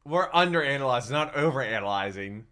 We're underanalyzing, not overanalyzing.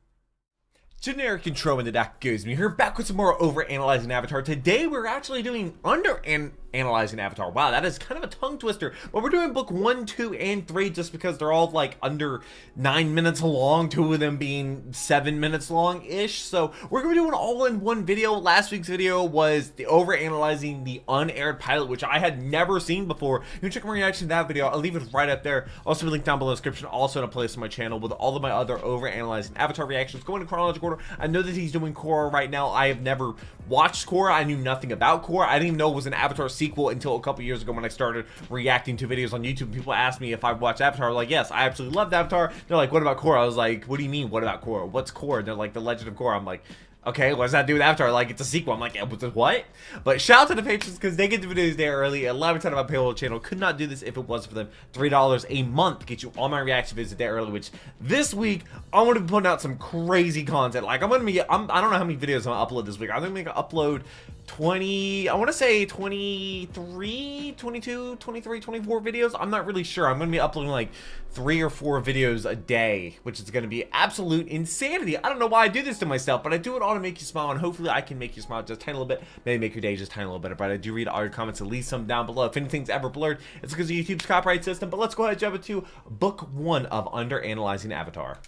Generic intro in the deck goes me. Here back with some more overanalyzing Avatar. Today we're actually doing underanalyzing Avatar. Wow, that is kind of a tongue twister. But we're doing book 1, 2, and 3 just because they're all like under 9 minutes long. 2 of them being 7 minutes long-ish. So we're going to be doing all in one video. Last week's video was the overanalyzing the unaired pilot, which I had never seen before. You can check my reaction to that video. I'll leave it right up there. Also be linked down below in the description. Also in a place on my channel with all of my other overanalyzing Avatar reactions. Going in chronological order. I know that he's doing Korra right now. I have never watched Korra. I knew nothing about Korra. I didn't even know it was an Avatar sequel until a couple years ago when I started reacting to videos on YouTube. People asked me if I watched Avatar. I was like, yes, I absolutely loved Avatar. They're like, what about Korra? I was like, what do you mean, what about Korra? What's Korra? And they're like, The Legend of Korra. I'm like, okay, what does that do with Avatar? Like, it's a sequel. I'm like, what? But shout out to the patrons because they get the videos there early. 11% of my payroll channel could not do this if it wasn't for them. $3 a month gets you all my reaction videos there early, which this week, I'm going to be putting out some crazy content. Like, I don't know how many videos I'm going to upload this week. I'm going to upload 20, I want to say 23, 22, 23, 24 videos. I'm not really sure. I'm going to be uploading like 3 or 4 videos a day, which is going to be absolute insanity. I don't know why I do this to myself, but I do it all to make you smile, and hopefully I can make you smile just a tiny little bit, maybe make your day just a tiny little better. But I do read all your comments, and leave some down below. If anything's ever blurred, it's because of YouTube's copyright system. But let's go ahead and jump into book 1 of Underanalyzing Avatar.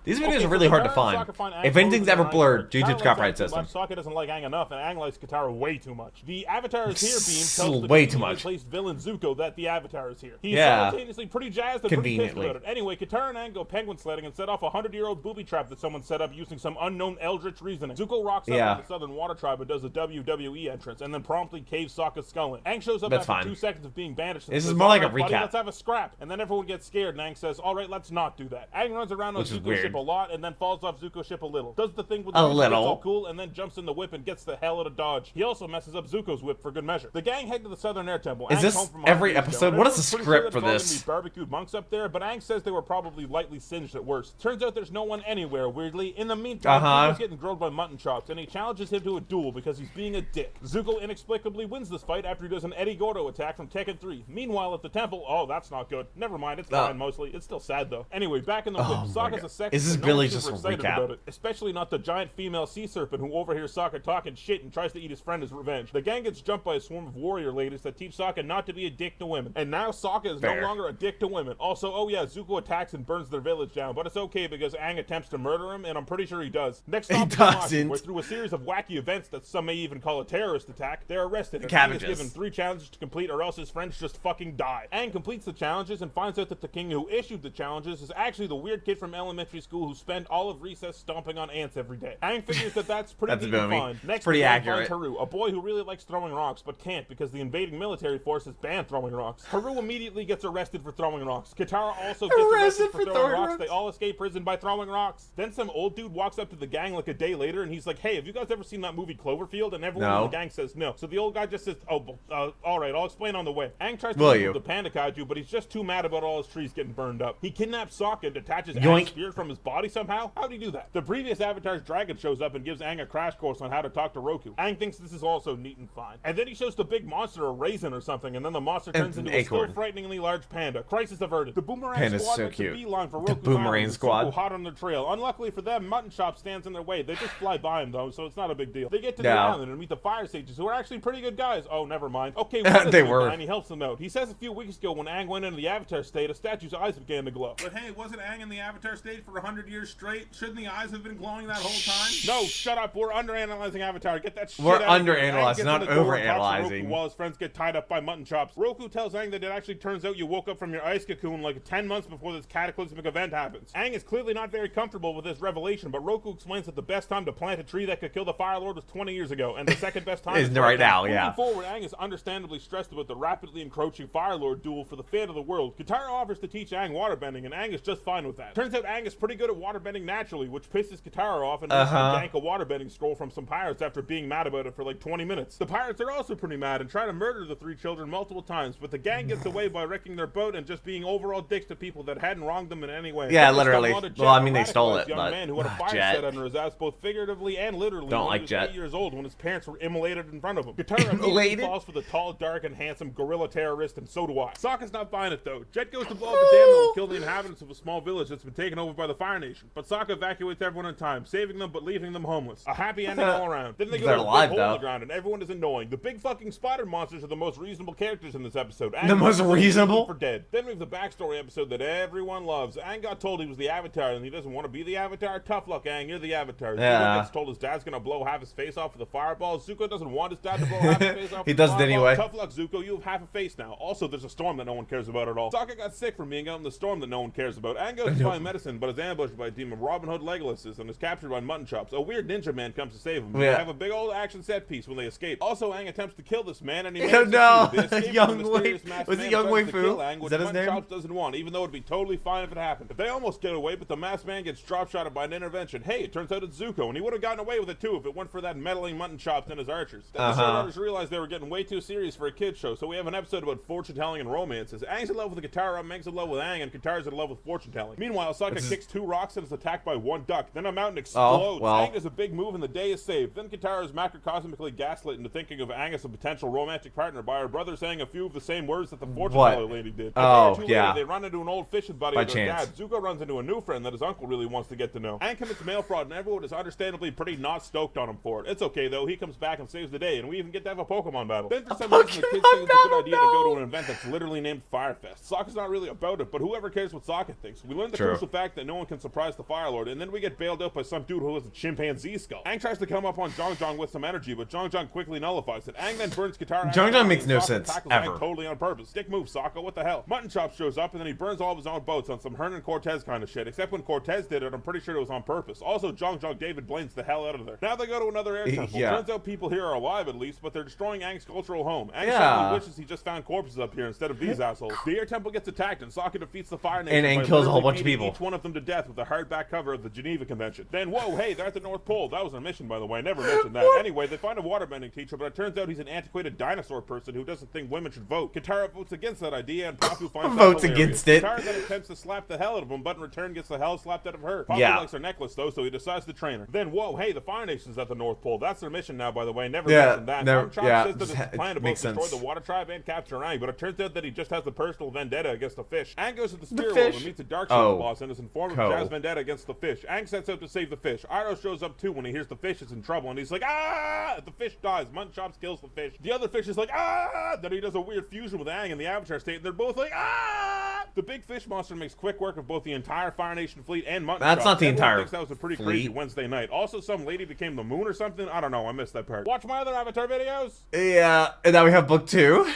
These videos are really hard to find. If anything's ever blurred, YouTube's copyright system. Sokka doesn't like Aang enough, and Aang likes Katara way too much. The Avatar's here beam tells the way too much. Replaced villain Zuko that the Avatar is here. He's simultaneously pretty jazzed and pretty pissed about it. Anyway, Katara and Aang go penguin sledding and set off a 100-year-old booby trap that someone set up using some unknown eldritch reasoning. Zuko rocks up on the Southern Water Tribe and does a WWE entrance, and then promptly caves Sokka's skull in. Aang shows up after 2 seconds of being bandaged. This is more like a recap. Let's have a scrap. And then everyone gets scared, and Aang says, all right, let's not do that. Aang runs around on Zuko's ship a lot, and then falls off Zuko's ship a little. Does the thing with the all cool, and then jumps in the whip and gets the hell out of Dodge. He also messes up Zuko's whip for good measure. The gang head to the Southern Air Temple. Is this every episode? What is the script for this? Barbecued monks up there, but Aang says they were probably lightly singed at worst. Turns out there's no one anywhere, weirdly. In the meantime, Zuko's getting grilled by mutton chops, and he challenges him to a duel because he's being a dick. Zuko inexplicably wins this fight after he does an Eddie Gordo attack from Tekken 3. Meanwhile, at the temple, oh, that's not good. Never mind, it's fine mostly. It's still sad though. Anyway, back in the whip, Sokka's a sex. Is this really just a recap? Especially not the giant female sea serpent who overhears Sokka talking shit and tries to eat his friend as revenge. The gang gets jumped by a swarm of warrior ladies that teach Sokka not to be a dick to women. And now Sokka is no longer a dick to women. Also, oh yeah, Zuko attacks and burns their village down, but it's okay because Aang attempts to murder him, and I'm pretty sure he does. Next stop is where through a series of wacky events that some may even call a terrorist attack, they're arrested. And Aang is given 3 challenges to complete or else his friends just fucking die. Aang completes the challenges and finds out that the king who issued the challenges is actually the weird kid from elementary school who spent all of recess stomping on ants every day. Aang figures that that's pretty fine. Next, pretty accurate. Haru, a boy who really likes throwing rocks but can't because the invading military force has banned throwing rocks. Haru immediately gets arrested for throwing rocks. Katara also gets arrested for throwing rocks. They all escape prison by throwing rocks. Then some old dude walks up to the gang like a day later and he's like, hey, have you guys ever seen that movie Cloverfield? And everyone in the gang says no. So the old guy just says, oh, all right, I'll explain on the way. Aang tries to remove the panda kaiju, but he's just too mad about all his trees getting burned up. He kidnaps Sokka and detaches Aang's spirit from his body somehow. How'd he do that? The previous Avatar's dragon shows up and gives Aang a crash course on how to talk to Roku. Aang thinks this is also neat and fine. And then he shows the big monster a raisin or something, and then the monster turns into a still frighteningly large panda. Crisis averted. The Boomerang Squad makes a beeline for Roku's Boomerang Squad. Hot on their trail. Unluckily for them, Mutton Chop stands in their way. They just fly by him though, so it's not a big deal. They get to the island and meet the fire sages, who are actually pretty good guys. Oh, never mind. Okay, they were. And he helps them out. He says a few weeks ago when Aang went into the Avatar state, a statue's eyes began to glow. But hey, wasn't Aang in the Avatar state for 100 years straight? Shouldn't the eyes have been glowing that whole time? No, shut up. We're underanalyzing Avatar. Get that shit We're out underanalyzing, not overanalyzing. While his friends get tied up by mutton chops. Roku tells Aang that it actually turns out you woke up from your ice cocoon like 10 months before this cataclysmic event happens. Aang is clearly not very comfortable with this revelation, but Roku explains that the best time to plant a tree that could kill the Fire Lord was 20 years ago, and the second best time is right now. Moving forward, Aang is understandably stressed about the rapidly encroaching Fire Lord duel for the fate of the world. Katara offers to teach Aang waterbending, and Aang is just fine with that. Turns out Aang is pretty pretty good at waterbending naturally, which pisses Katara off and leads to gank a waterbending scroll from some pirates after being mad about it for like 20 minutes. The pirates are also pretty mad and try to murder the 3 children multiple times, but the gang gets away by wrecking their boat and just being overall dicks to people that hadn't wronged them in any way. Yeah, literally. Well, I mean, they stole it, young but man who had a fire set under his ass, both figuratively and literally. Don't when like he was Jet. 8 years old when his parents were immolated in front of him. Katara immediately falls for the tall, dark, and handsome gorilla terrorist, and so do I. Sokka's not buying it though. Jet goes to blow up a dam that will kill the inhabitants of a small village that's been taken over by the Fire Nation, but Sokka evacuates everyone in time, saving them but leaving them homeless. A happy ending all around. Then they go to a big hole in the ground, and everyone is annoying. The big fucking spider monsters are the most reasonable characters in this episode. The most reasonable? For dead. Then we have the backstory episode that everyone loves. Aang got told he was the Avatar, and he doesn't want to be the Avatar. Tough luck, Aang. You're the Avatar. Zuko gets told his dad's gonna blow half his face off with a fireball. Zuko doesn't want his dad to blow half his face off. He does it anyway. Tough luck, Zuko. You have half a face now. Also, there's a storm that no one cares about at all. Sokka got sick from being out in the storm that no one cares about. Aang goes to find medicine, but is ambushed by a team of Robin Hood Legolas's and is captured by Mutton Chops. A weird ninja man comes to save him. They have a big old action set piece when they escape. Also, Aang attempts to kill this man, and he manages to Young Wei. Was it Young Wei Fu? Is that his name? Chops doesn't want, even though it'd be totally fine if it happened. If they almost get away, but the masked man gets drop shotted by an intervention. Hey, it turns out it's Zuko, and he would have gotten away with it too if it weren't for that meddling Mutton Chops and his archers. Then the showrunners realized they were getting way too serious for a kid's show, so we have an episode about fortune telling and romances. Aang's in love with Katara, Meng's in love with Aang, and Katara's in love with fortune telling. Meanwhile, Sokka kicks 2 rocks and is attacked by 1 duck. Then a mountain explodes. Aang does a big move and the day is saved. Then Katara is macrocosmically gaslit into thinking of Aang as a potential romantic partner by her brother saying a few of the same words that the fortune teller lady did. Later, they run into an old fishing buddy of their dad. Zuko runs into a new friend that his uncle really wants to get to know. Aang commits mail fraud and everyone is understandably pretty not stoked on him for it. It's okay though, he comes back and saves the day, and we even get to have a Pokemon battle. Then for some reason the kids think it's a good idea to go to an event that's literally named Firefest. Sokka's not really about it, but whoever cares what Sokka thinks. We learn the crucial fact that no one can surprise the Fire Lord, and then we get bailed out by some dude who has a chimpanzee skull. Aang tries to come up on Zhang with some energy, but Zhang quickly nullifies it. Aang then burns Katara. Zhang makes no sense ever. Aang totally on purpose. Dick move, Sokka, what the hell? Mutton Chop shows up and then he burns all of his own boats on some Hernan Cortez kind of shit, except when Cortez did it, I'm pretty sure it was on purpose. Also, Zhang David blames the hell out of there. Now they go to another air temple. Turns out people here are alive at least, but they're destroying Aang's cultural home. Aang certainly wishes he just found corpses up here instead of these assholes. The air temple gets attacked and Sokka defeats the Fire Nation and kills a whole bunch of people. Each one of them to death with a hardback cover of the Geneva Convention. Then, whoa, hey, they're at the North Pole. That was a mission, by the way. I never mentioned that. Anyway, they find a waterbending teacher, but it turns out he's an antiquated dinosaur person who doesn't think women should vote. Katara votes against that idea, and Papu finds votes against it. Katara then attempts to slap the hell out of him, but in return gets the hell slapped out of her. Papu likes her necklace, though, so he decides to train her. Then, whoa, hey, the Fire Nation's at the North Pole. That's their mission now, by the way. Never mentioned that. Says that it's his plan to both destroy the Water Tribe and capture Aang, but it turns out that he just has a personal vendetta against the fish. Aang goes to the Spirit World and meets a Dark Souls boss and is informed of Jazz vendetta against the fish. Aang sets out to save the fish. Iroh shows up too when he hears the fish is in trouble, and he's like, ah! The fish dies. Mutton Chops kills the fish. The other fish is like, ah! Then he does a weird fusion with Aang in the Avatar state, and they're both like, ah! The big fish monster makes quick work of both the entire Fire Nation fleet and Mutton Chops. That's not the entire thinks that was a pretty crazy Wednesday night. Also, some lady became the moon or something. I don't know. I missed that part. Watch my other Avatar videos. Yeah, and now we have book 2.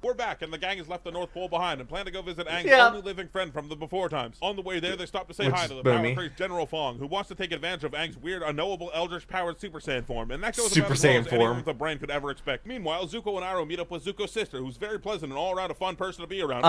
We're back, and the gang has left the North Pole behind and plan to go visit Aang's only living friend from the before times. On the way there, they stop to say hi to the power-crazed General Fong, who wants to take advantage of Aang's weird, unknowable, eldritch-powered Super Saiyan form, and that goes about as well as anyone with a brain could ever expect. Meanwhile, Zuko and Iroh meet up with Zuko's sister, who's very pleasant and all-around a fun person to be around.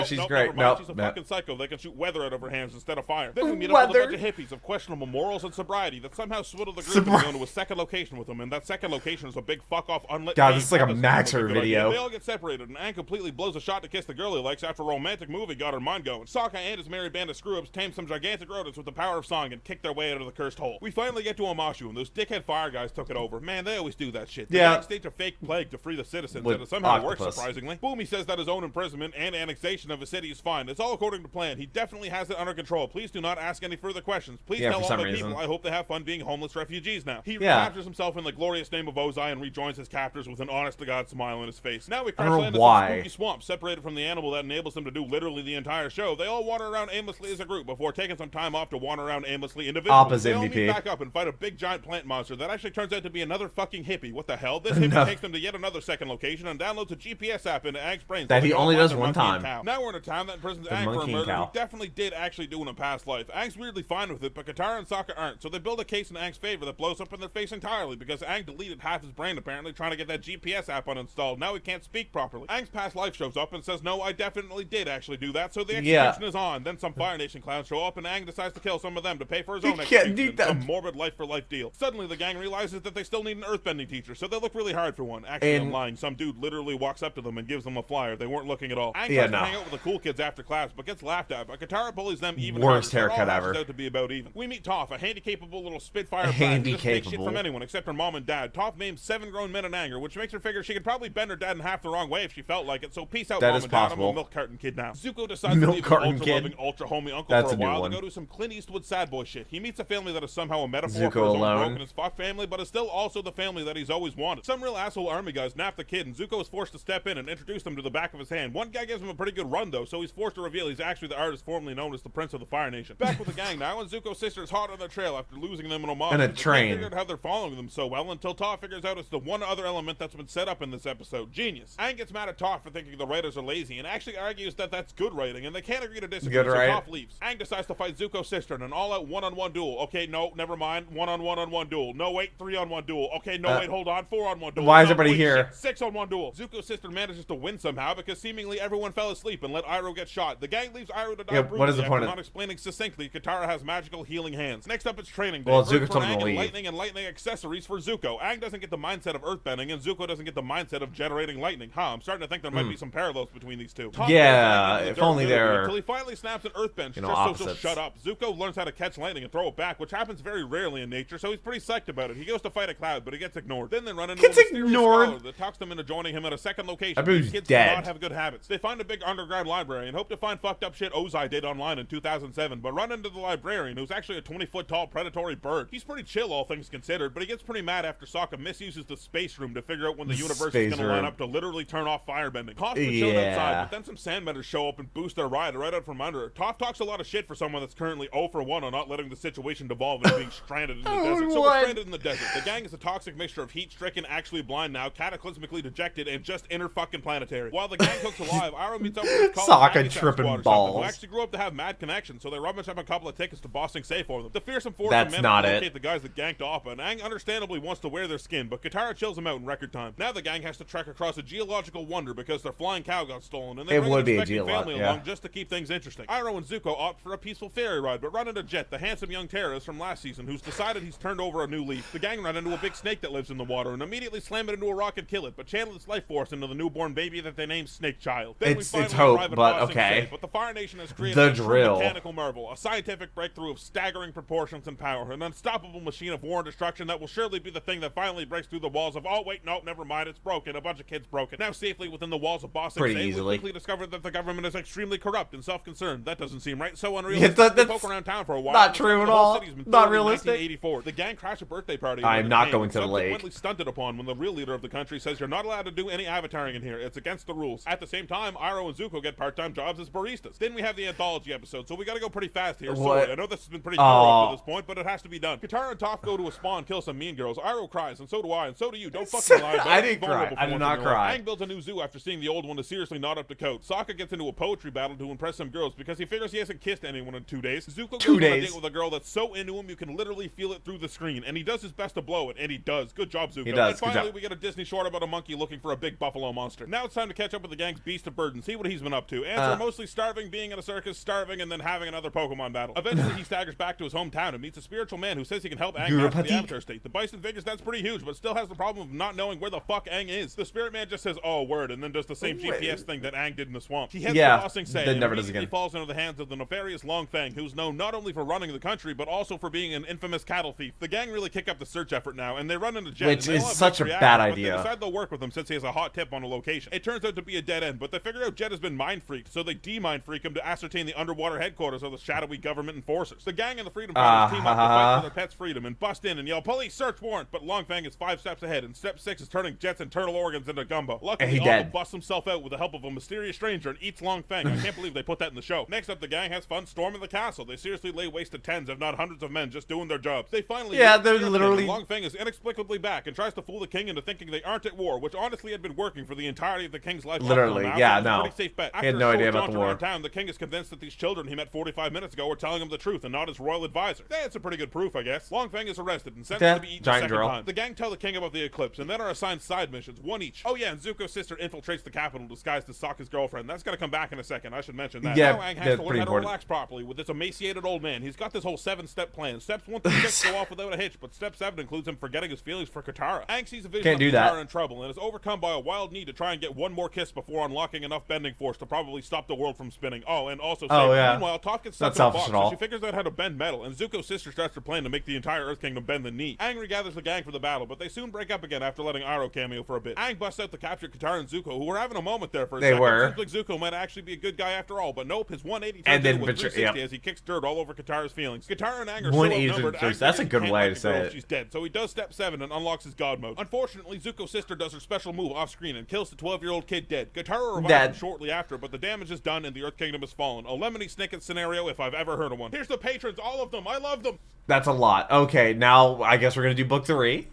She's great. She's a fucking psycho. They can shoot weather out of her hands instead of fire. Then we meet up with a bunch of hippies of questionable morals and sobriety that somehow swindle the group and go to a second location with them, and that second location is a big fuck-off unlit God, this is like a Maxer video. They all get separated, and Aang completely blows a shot to kiss the girl he likes after a romantic movie got her mind going. Sokka and his merry band of screw-ups tame some gigantic rodents with the power of song and kick their way out of the cursed hole. We finally get to Amashu, and those dickhead fire guys took it over. Man, they always do that shit. They stage a fake plague to free the citizens, and it somehow works, surprisingly. Boomy says that his own imprisonment and annexation of his city is fine. It's all according to plan. He definitely has it under control. Please do not ask any further questions. Please tell all my people I hope they have fun being homeless refugees now. He recaptures himself in the glorious name of Ozai and rejoins his captors with an honest-to-God smile on his face. Now we crash land in some spooky swamp, separated from the animal that enables them to do literally the entire show. They all wander around aimlessly as a group before taking some time off to wander around aimlessly individually. They all meet back up and fight a big giant plant monster that actually turns out to be another fucking hippie. What the hell? This hippie takes them to yet another second location and downloads a GPS app into Aang's brain that he only does one time. Now we're in a town that imprisons Aang for a murder he definitely did actually do in a past life. Aang's weirdly fine with it, but Katara and Sokka aren't, so they build a case in Aang's favor that blows up in their face entirely because Aang deleted half his brain apparently trying to get that GPS app uninstalled. Now he can't speak properly. Ang's past life shows up and says, no, I definitely did actually do that, so the execution is on. Then some Fire Nation clowns show up and Ang decides to kill some of them to pay for his own execution. Some morbid life-for-life deal. Suddenly the gang realizes that they still need an earthbending teacher, so they look really hard for one. Actually, I'm lying. Some dude literally walks up to them and gives them a flyer. They weren't looking at all. Ang tries to hang out with the cool kids after class, but gets laughed at. But Katara bullies them even worst harder. Haircut ever. Out to be about even. We meet Toph, a handy-capable little spitfire brat who doesn't take shit from anyone except her mom and dad. Toph names 7 grown men in anger, which makes her figure she could probably bend her dad in half the wrong way if she felt like it. So peace out, mom and dad. I'm a milk carton kid now. Zuko decides to leave his ultra-loving, ultra-homey uncle for a while to go do some Clint Eastwood sad boy shit. He meets a family that is somehow a metaphor for his own broken as fuck family, but is still also the family that he's always wanted. Some real asshole army guys nap the kid, and Zuko is forced to step in and introduce them to the back of his hand. One guy gives him a pretty good run though, so he's forced to reveal he's actually the artist formerly known as the Prince of the Fire Nation. Back with the gang now, and Zuko's sister is hot on their trail after losing them in Oman. And a train. They figured out how they're following them so well until Toph figures out it's the one other element that's been set up in this episode. Genius. Ang gets mad at Toph for thinking the writers are lazy and actually argues that that's good writing, and they can't agree to disagree, so Toph leaves. Ang decides to fight Zuko's sister in an all-out one-on-one duel. Okay, no, never mind. One-on-one-on-one duel. No, wait, 3-on-1 duel. Okay, no, wait, hold on. 4-on-1 duel. Why is everybody here? 6-on-1 duel. Zuko's sister manages to win somehow because seemingly everyone fell asleep and let Iroh get shot. The gang leaves Iroh to die brutally what is the point after not explaining succinctly Katara has magical healing hands. Next up, it's training day. Well, Zuko told him Ang to leave. lightning and lightning accessories for Zuko. Ang doesn't get the mindset of earthbending, and Zuko doesn't get the mindset of generating lightning. I'm starting to think there might be some parallels between these two. Yeah, if only they're until he finally snaps an earthbend just so she'll shut up. Zuko learns how to catch lightning and throw it back, which happens very rarely in nature, so he's pretty psyched about it. He goes to fight a cloud, but he gets ignored. Then they run into a mysterious scholar that talks them into joining him at a second location. These kids do not have good habits. They find a big underground library and hope to find fucked up shit Ozai did online in 2007, but run into the librarian, who's actually a 20-foot tall predatory bird. He's pretty chill, all things considered, but he gets pretty mad after Sokka misuses the space room to figure out when the universe is going to line up to literally turn off firebending. Toph is chilling outside, but then some sandbenders show up and boost their ride right out from under her. Toph talks a lot of shit for someone that's currently 0 for 1 on not letting the situation devolve into being stranded in the desert. So we're stranded in the desert. The gang is a toxic mixture of heat-stricken, actually blind now, cataclysmically dejected, and just inner fucking planetary. While the gang cooks alive, Iroh meets up with his college tripping balls. Who actually grew up to have mad connections, so they rummage up a couple of tickets to Boston Safe for them. The fearsome force of men locate the guys that ganked Appa, and Aang understandably wants to wear their skin, but Katara chills him out in record time. Now the gang has to trek across a geological wonder because their flying cow got stolen, and they bring an expecting family along just to keep things interesting. Iroh and Zuko opt for a peaceful ferry ride, but run into Jet, the handsome young terrorist from last season, who's decided he's turned over a new leaf. The gang run into a big snake that lives in the water and immediately slam it into a rock and kill it, but channel its life force into the newborn baby that they named Snake Child. Then it's hope, but okay. But the Fire Nation has created a mechanical marvel, a scientific breakthrough of staggering proportions and power, an unstoppable machine of war and destruction that will surely be the thing that finally breaks through the walls of, oh wait, no, never mind, it's broken, a bunch of kids broke it. Now safely within the walls of Boston Safe, we quickly discovered that the government is extremely corrupt and self-concerned. That doesn't seem right, so unrealistic. They poke around town for a while. Not true at all. Not realistic. 1984. The gang crash a birthday party. I'm not going to the lake. Subsequently stunted upon when the real leader of the country says you're not allowed to do any avataring in here. It's against the rules. At the same time, Iroh and Zuko get part-time jobs as baristas. Then we have the anthology episode, so we gotta go pretty fast here. Sorry, I know this has been pretty thorough up to this point, but it has to be done. Katara and Toph go to a spa and kill some mean girls. Iroh cries, and so do I, and so do you. Don't fucking lie. I didn't cry. I did not cry. Aang builds a new zoo after seeing the old one is seriously not up to code. Sokka gets into a poetry battle to impress some girls because he figures he hasn't kissed anyone in 2 days. Zuko goes on a date with a girl that's so into him you can literally feel it through the screen, and he does his best to blow it, and he does. Good job, Zuko. He does. And finally, we get a Disney short about a monkey looking for a big buffalo monster. Now it's time to catch up with the gang's beast of burden, see what he's been up to. Answer: mostly starving, being in a circus, starving, and then having another Pokemon battle. Eventually, he staggers back to his hometown and meets a spiritual man who says he can help Aang master the Avatar state. The Bison figures that's pretty huge, but still has the problem of not knowing where the fuck Aang is. The spirit man just says, oh, word, and then does the same GPS thing that Aang did in the swamp. He heads to Ba Sing Se and immediately falls into the hands of the nefarious Long Feng, who's known not only for running the country, but also for being an infamous cattle thief. The gang really kick up the search effort now, and they run into Jet. Which is such a bad idea. They decide they'll work with him since he has a hot tip on a location. It turns out to be a dead end, but they figure out Jet has been mind-freaked, so they de-mind freak him to ascertain the underwater headquarters of the shadowy government enforcers. The gang and the Freedom Fighters team up to fight for their pet's freedom and bust in and yell, police, search warrant, but Long Feng is 5 steps ahead, and step 6 is turning Jet's internal organs into gumbo. Luckily, Appa busts himself out with the help of a mysterious stranger and eats Long Feng. I can't believe they put that in the show. Next up, the gang has fun storming the castle. They seriously lay waste to tens, if not hundreds of men just doing their jobs. They finally they're literally Long Feng is inexplicably back and tries to fool the king into thinking they aren't at war, which honestly had been working for the entirety of the king's life. Literally, pretty safe bet. He had no idea about the war. Town, the king is convinced that these children he met 45 minutes ago are telling him the truth and not his royal advisor. That's a pretty good proof, I guess. Long Feng is arrested and sentenced to be eaten a second time. The gang tell the king about the eclipse and then are assigned side missions, one each. Oh yeah, and Zuko's sister infiltrates the capital disguised as Sokka's girlfriend. That's gonna come back in a second. I should mention that. Yeah, now Aang has that's to learn pretty how to important. relax properly with this emaciated old man. He's got this whole 7-step plan. Steps 1 through 6 go off without a hitch, but step 7 includes him forgetting his feelings for Katara. Aang sees a vision of Katara in trouble and is overcome by a wild need to try and get one more kiss before unlocking enough bending force to probably stop the world from spinning. Oh, and also meanwhile, Toph gets stuck in a box, so she figures out how to bend metal, and Zuko's sister starts her plan to make the entire Earth Kingdom bend the knee. Aang regathers the gang for the battle, but they soon break up again after letting Iroh cameo for a bit. Aang busts out to capture Katara and Zuko, who were having a moment there for a second. Seems like Zuko might actually be a good guy after all, but nope, his 180 turns into a 360 as he kicks dirt all over Katara's feelings. Katara and Aang are so outnumbered, that's a good way to say it. She's dead, so he does step 7 and unlocks his god mode. Unfortunately, Zuko's sister does her special move off screen and kills the 12-year-old kid dead. Katara revives him shortly after, but the damage is done and the Earth Kingdom has fallen. A Lemony Snicket scenario if I've ever heard of one. Here's the patrons, all of them. I love them. That's a lot. Okay, now I guess we're gonna do book 3.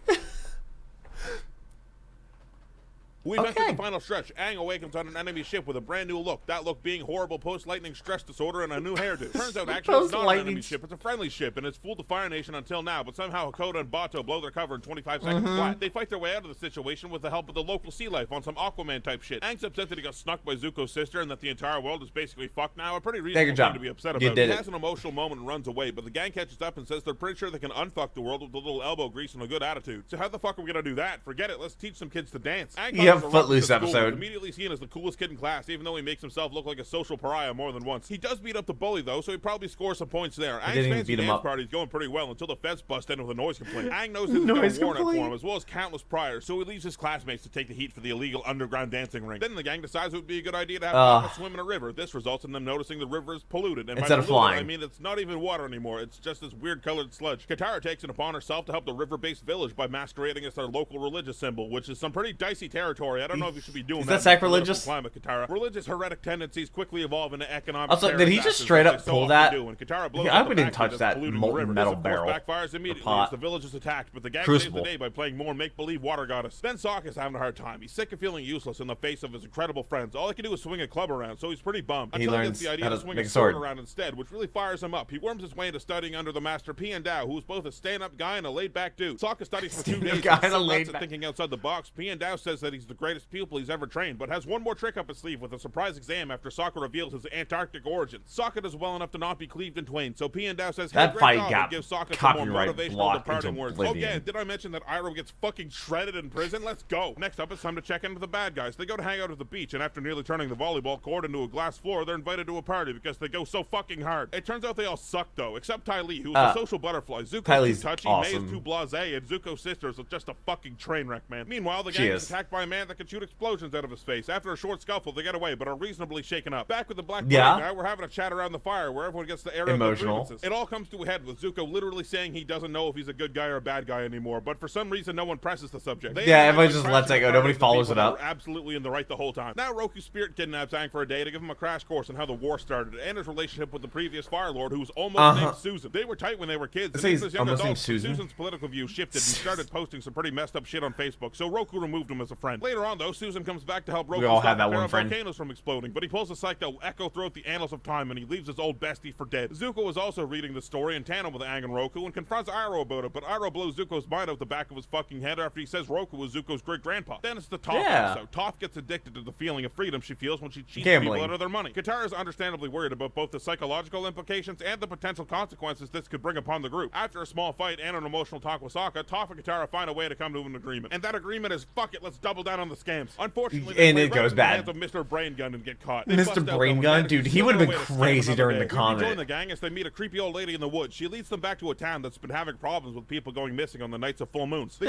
We've entered the final stretch. Aang awakens on an enemy ship with a brand new look. That look being horrible post-lightning stress disorder and a new hairdo. Turns out actually it's not an enemy ship, it's a friendly ship, and it's fooled the Fire Nation until now, but somehow Hakoda and Bato blow their cover in 25 seconds flat. They fight their way out of the situation with the help of the local sea life on some Aquaman type shit. Aang's upset that he got snuck by Zuko's sister and that the entire world is basically fucked now. A pretty reasonable thing to be upset about. He has an emotional moment and runs away, but the gang catches up and says they're pretty sure they can unfuck the world with a little elbow grease and a good attitude. So how the fuck are we gonna do that? Forget it, let's teach some kids to dance. Aang Footloose episode. Immediately seen as the coolest kid in class, even though he makes himself look like a social pariah more than once. He does beat up the bully though, so he probably scores some points there. Aang's fancy dance party's going pretty well until the feds bust in with a noise complaint. Aang knows that he's got a warrant for him, as well as countless priors, so he leaves his classmates to take the heat for the illegal underground dancing ring. Then the gang decides it would be a good idea to have Papa swim in a river. This results in them noticing the river is polluted, and instead by of flying, I mean it's not even water anymore. It's just this weird colored sludge. Katara takes it upon herself to help the river-based village by masquerading as their local religious symbol, which is some pretty dicey territory. I don't know if you should be doing that. Is that sacrilegious? Climate, Katara. Religious heretic tendencies quickly evolve into economic. Also, did he just straight up pull that? I hope we didn't touch that molten metal barrel. Backfires immediately as the village is attacked, but the gang saves the day by playing more make-believe water goddess. Then Sokka's having a hard time. He's sick of feeling useless in the face of his incredible friends. All he can do is swing a club around, so he's pretty bummed. Until he gets the idea to swing a sword around instead, which really fires him up. He worms his way into studying under the master Piandao, who's both a stand-up guy and a laid-back dude. Sokka studies for 2 days and thinking outside the box. Piandao says that he's the greatest pupil he's ever trained, but has one more trick up his sleeve with a surprise exam after Sokka reveals his Antarctic origins. Sokka does well enough to not be cleaved in twain, so Piandao says, hey, that fight got gives Sokka some more motivational departing words. Oh yeah, did I mention that Iroh gets fucking shredded in prison? Let's go. Next up, it's time to check into the bad guys. They go to hang out at the beach, and after nearly turning the volleyball court into a glass floor, they're invited to a party because they go so fucking hard. It turns out they all suck though, except Ty Lee, who's a social butterfly. Zuko's too touchy, May is too blasé, and Zuko's sisters are just a fucking train wreck, man. Meanwhile, the gang is attacked by a man that can shoot explosions out of his face. After a short scuffle, they get away, but are reasonably shaken up. Back with the black guy, we're having a chat around the fire where everyone gets to air out their grievances. It all comes to a head with Zuko literally saying he doesn't know if he's a good guy or a bad guy anymore, but for some reason no one presses the subject. Everybody just lets it go. Nobody follows it up. Absolutely in the right the whole time. Now Roku's spirit kidnaps Aang for a day to give him a crash course on how the war started and his relationship with the previous Fire Lord, who was almost named Susan. They were tight when they were kids. And as young adults, Susan's political view shifted and he started posting some pretty messed up shit on Facebook, so Roku removed him as a friend. Later on though, Susan comes back to help Roku stop a pair of volcanoes from exploding, but he pulls a psycho echo throughout the annals of time and he leaves his old bestie for dead. Zuko was also reading the story in tandem with Aang and Roku and confronts Iroh about it, but Iroh blows Zuko's mind out the back of his fucking head after he says Roku was Zuko's great-grandpa. Then it's the Toph episode. Toph gets addicted to the feeling of freedom she feels when she cheats people out of their money. Katara is understandably worried about both the psychological implications and the potential consequences this could bring upon the group. After a small fight and an emotional talk with Sokka, Toph and Katara find a way to come to an agreement. And that agreement is, fuck it, let's double down on the scams. Unfortunately, it goes bad. Of Mr. Brain Gun and get caught. Mr. Brain Gun? Dude, he would have been crazy during the comment. They join the gang as they meet a creepy old lady in the woods. She leads them back to a town that's been having problems with people going missing on the nights of full moons. Which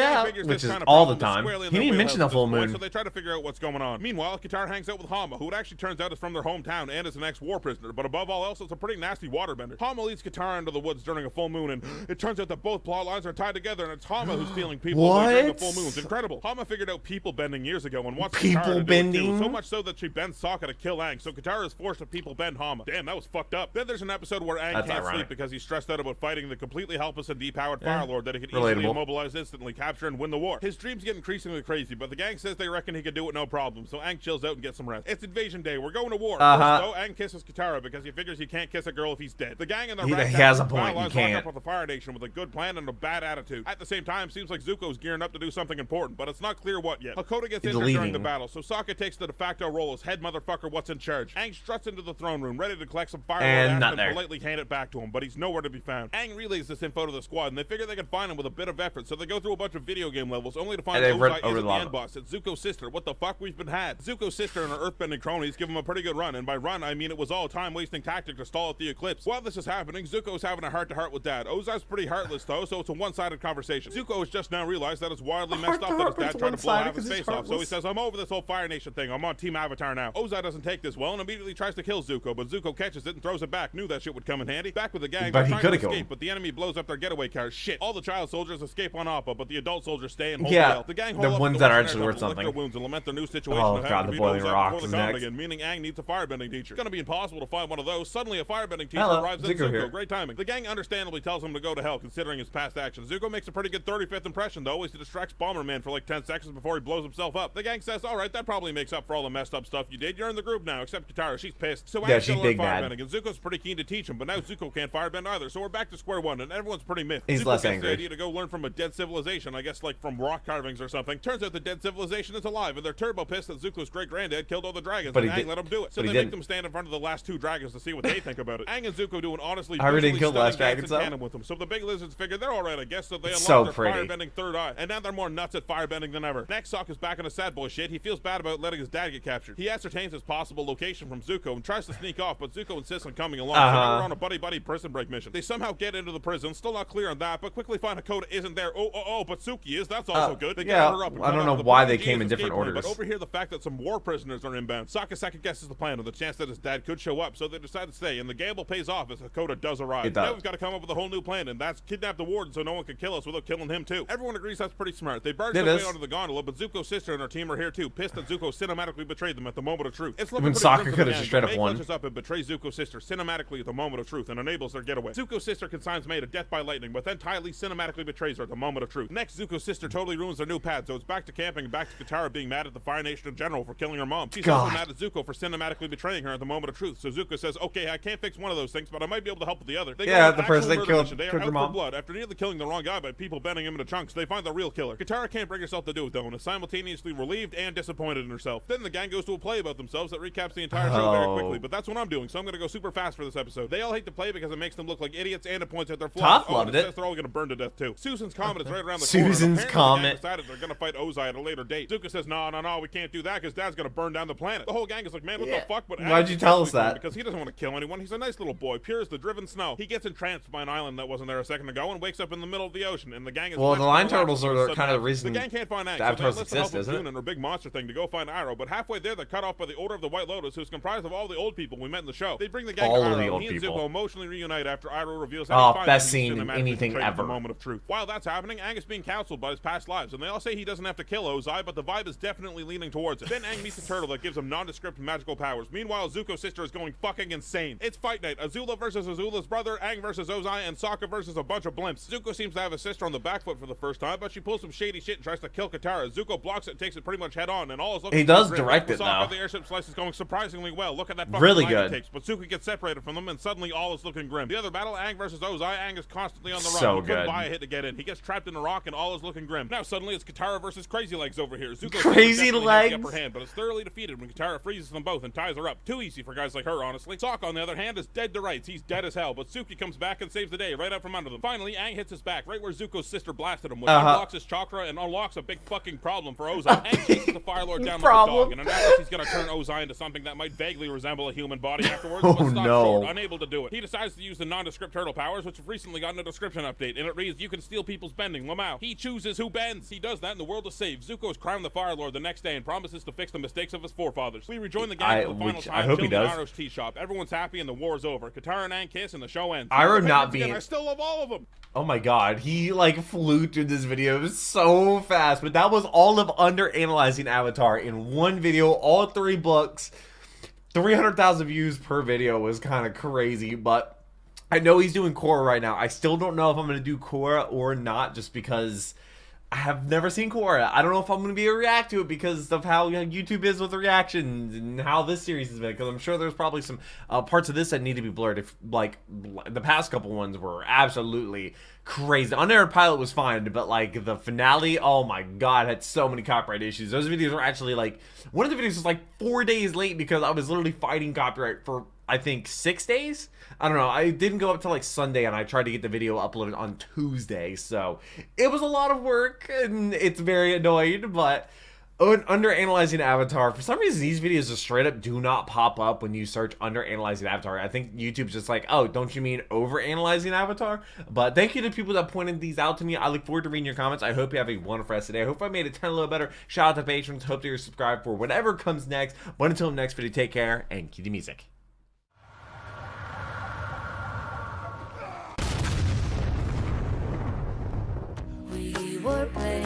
is all the time. He didn't mention the full moon. So they try to figure out what's going on. Meanwhile, Katara hangs out with Hama, who it actually turns out is from their hometown and is an ex-war prisoner, but above all else, it's a pretty nasty waterbender. Hama leads Katara into the woods during a full moon, and it turns out that both plot lines are tied together, and it's Hama who's stealing people during the full moons. Incredible. Hama figured out people bending years ago and wants Katara to do it too, so much so that she bends Sokka to kill Aang, so Katara is forced to people bend Hama. Damn, that was fucked up. Then there's an episode where Aang can't sleep because he's stressed out about fighting the completely helpless and depowered Fire Lord that he could easily immobilize instantly, capture, and win the war. His dreams get increasingly crazy, but the gang says they reckon he can do it no problem, so Aang chills out and gets some rest. It's invasion day. We're going to war. First, though, Aang kisses Katara because he figures he can't kiss a girl if he's dead. The gang and the rat has a point. He can't. Up with the Fire Nation with a good plan and a bad attitude. At the same time, seems like Zuko's gearing up to do something important, but it's not clear what yet. Hakoda Nobody gets injured during the battle, so Sokka takes the de facto role as head motherfucker what's in charge. Aang struts into the throne room, ready to collect some Fire Lord ash and politely hand it back to him, but he's nowhere to be found. Aang relays this info to the squad, and they figure they can find him with a bit of effort, so they go through a bunch of video game levels, only to find Ozai isn't the end boss. It's Zuko's sister. What the fuck? We've been had. Zuko's sister and her earthbending cronies give him a pretty good run, and by run, I mean it was all a time-wasting tactic to stall at the eclipse. While this is happening, Zuko's having a heart-to-heart with Dad. Ozai's pretty heartless, though, so it's a one-sided conversation. Zuko has just now realized that it's wildly messed up that his dad tried to blow half his face off, so he says, I'm over this whole Fire Nation thing. I'm on Team Avatar now. Ozai doesn't take this well and immediately tries to kill Zuko, but Zuko catches it and throws it back. Knew that shit would come in handy. Back with the gang, but he could escape, but the enemy blows up their getaway car. Shit. All the child soldiers escape on Appa, but the adult soldiers stay and hold the gang the ones that are actually worth something. Their wounds and lament their new situation oh god, the boiling rocks is next. Again, meaning Aang needs a firebending teacher. It's gonna be impossible to find one of those. Suddenly a firebending teacher arrives at Zuko. Here. Great timing. The gang understandably tells him to go to hell, considering his past actions. Zuko makes a pretty good 35th impression, though, as he distracts Bomberman for like 10 seconds before he blows himself up. The gang says, alright, that probably makes up for all the messed up stuff you did. You're in the group now, except Katara. She's pissed. So Aang's gonna learn firebending, and Zuko's pretty keen to teach him, but now Zuko can't firebend either, so we're back to square one, and everyone's pretty miffed. He's Zuko less gets angry. The idea to go learn from a dead civilization, I guess like from rock carvings or something. Turns out the dead civilization is alive, and they're turbo pissed that Zuko's great-granddad killed all the dragons, and Aang let him do it. So they make them stand in front of the last two dragons to see what they think about it. Aang and Zuko do an honestly didn't kill the last dragons with them. So the big lizards figure they're alright, I guess, so they unlock their firebending third eye, and now they're more nuts at firebending than ever. Next, Sokka's back on a sad boy shit. He feels bad about letting his dad get captured. He ascertains his possible location from Zuko and tries to sneak off, but Zuko insists on coming along. So now we're on a buddy-buddy prison break mission. They somehow get into the prison, still not clear on that, but quickly find Hakoda isn't there. But Suki is. That's also good. They get her up and I don't know why they came in different orders. But over here, the fact that some war prisoners are inbound. Sokka second guesses the plan of the chance that his dad could show up, so they decide to stay, and the gamble pays off as Hakoda does arrive. Now we've got to come up with a whole new plan, and that's kidnap the warden so no one can kill us without killing him too. Everyone agrees that's pretty smart. They barge their way onto the gondola, but Zuko's sister and her team are here too, pissed that Zuko cinematically betrayed them at the moment of truth. It's looking pretty Sokka could have just straight up won. May up and betrays Zuko's sister cinematically at the moment of truth and enables their getaway. Zuko's sister consigns May to death by lightning, but then Ty Lee cinematically betrays her at the moment of truth. Next, Zuko's sister totally ruins their new pad, so it's back to camping and back to Katara being mad at the Fire Nation in general for killing her mom. She's also mad at Zuko for cinematically betraying her at the moment of truth. So Zuko says, okay, I can't fix one of those things, but I might be able to help with the other. They the person that killed her mom. Blood. After nearly killing the wrong guy by people bending him into chunks, they find the real killer. Katara can't bring herself to do it though, and is simultaneously relieved and disappointed in herself. Then the gang goes to a play about themselves that recaps the entire show very quickly, but that's what I'm doing, so I'm gonna go super fast for this episode. They all hate to play because it makes them look like idiots and it points at their flaws. Loved it. Says they're all gonna burn to death too. Susan's comet is right around the corner. Susan's comet. The gang decided they're gonna fight Ozai at a later date. Zuko says, no, we can't do that because Dad's gonna burn down the planet. The whole gang is like, man, what the fuck? But why'd you tell us that? Because he doesn't want to kill anyone. He's a nice little boy, pure as the driven snow. He gets entranced by an island that wasn't there a second ago and wakes up in the middle of the ocean. And the gang is the line turtles are kind of the reason the gang can't find Aang, Avatars so exist, isn't it? And her big monster thing to go find Iroh, but halfway there they're cut off by the Order of the White Lotus, who's comprised of all the old people we met in the show. They bring the gang to Iroh. He and Zuko emotionally reunite after Iroh reveals that best scene in anything ever. The moment of truth. While that's happening, Aang is being counseled by his past lives, and they all say he doesn't have to kill Ozai, but the vibe is definitely leaning towards it. Then Aang meets a turtle that gives him nondescript magical powers. Meanwhile, Zuko's sister is going fucking insane. It's fight night. Azula versus Azula's brother, Aang versus Ozai, and Sokka versus a bunch of blimps. Zuko seems to have a sister on the back foot for the first time, but she pulls some shady shit and tries to kill Katara. Zuko blocks it and takes it pretty much head on, and all is looking. He does direct it now. The airship slice is going surprisingly well. Look at that fucking really line good. It takes. But Zuko gets separated from them, and suddenly all is looking grim. The other battle, Aang versus Ozai. Aang is constantly on the run. So he couldn't good. buy a hit to get in. He gets trapped in a rock, and all is looking grim. Now suddenly it's Katara versus Crazy Legs over here. Zuko Crazy Legs. The upper hand, but it's thoroughly defeated when Katara freezes them both and ties her up. Too easy for guys like her, honestly. Sokka, on the other hand, is dead to rights. He's dead as hell, but Suki comes back and saves the day right out from under them. Finally, Aang hits his back right where Zuko's sister blasted him, which unlocks his chakra and unlocks a big fucking problem for Ozai. Aang chases the Fire Lord down like a dog, and announced he's gonna turn Ozai into something that might vaguely resemble a human body afterwards, but stops short, unable to do it. He decides to use the nondescript turtle powers, which have recently gotten a description update, and it reads, you can steal people's bending, Lamau. He chooses who bends. He does that and the world is saved. Zuko is crowned the Fire Lord the next day and promises to fix the mistakes of his forefathers. We rejoin the gang for the final time, I hope he does. Iroh's tea shop. Everyone's happy and the war's over. Katara and Aang kiss and the show ends. Iroh not being... I still love all of them. Oh my god, he like flew through this video so fast, but that was all of Underanalyzing Avatar in one video, all 3 books. 300,000 views per video was kind of crazy, but I know he's doing Korra right now. I still don't know if I'm going to do Korra or not, just because I have never seen Korra. I don't know if I'm going to be able to react to it because of how YouTube is with the reactions and how this series has been. Because I'm sure there's probably some parts of this that need to be blurred. If like the past couple ones were absolutely crazy. Unaired Pilot was fine, but like the finale, oh my god, had so many copyright issues. Those videos were actually like, one of the videos was like 4 days late because I was literally fighting copyright for I think 6 days. I don't know. I didn't go up till like Sunday, and I tried to get the video uploaded on Tuesday. So it was a lot of work, and it's very annoying. But under analyzing Avatar, for some reason, these videos just straight up do not pop up when you search under analyzing Avatar. I think YouTube's just like, oh, don't you mean over analyzing Avatar? But thank you to people that pointed these out to me. I look forward to reading your comments. I hope you have a wonderful rest of the day. I hope I made it 10 a little better. Shout out to patrons. Hope that you're subscribed for whatever comes next. But until next video, take care and cue the music. We were playing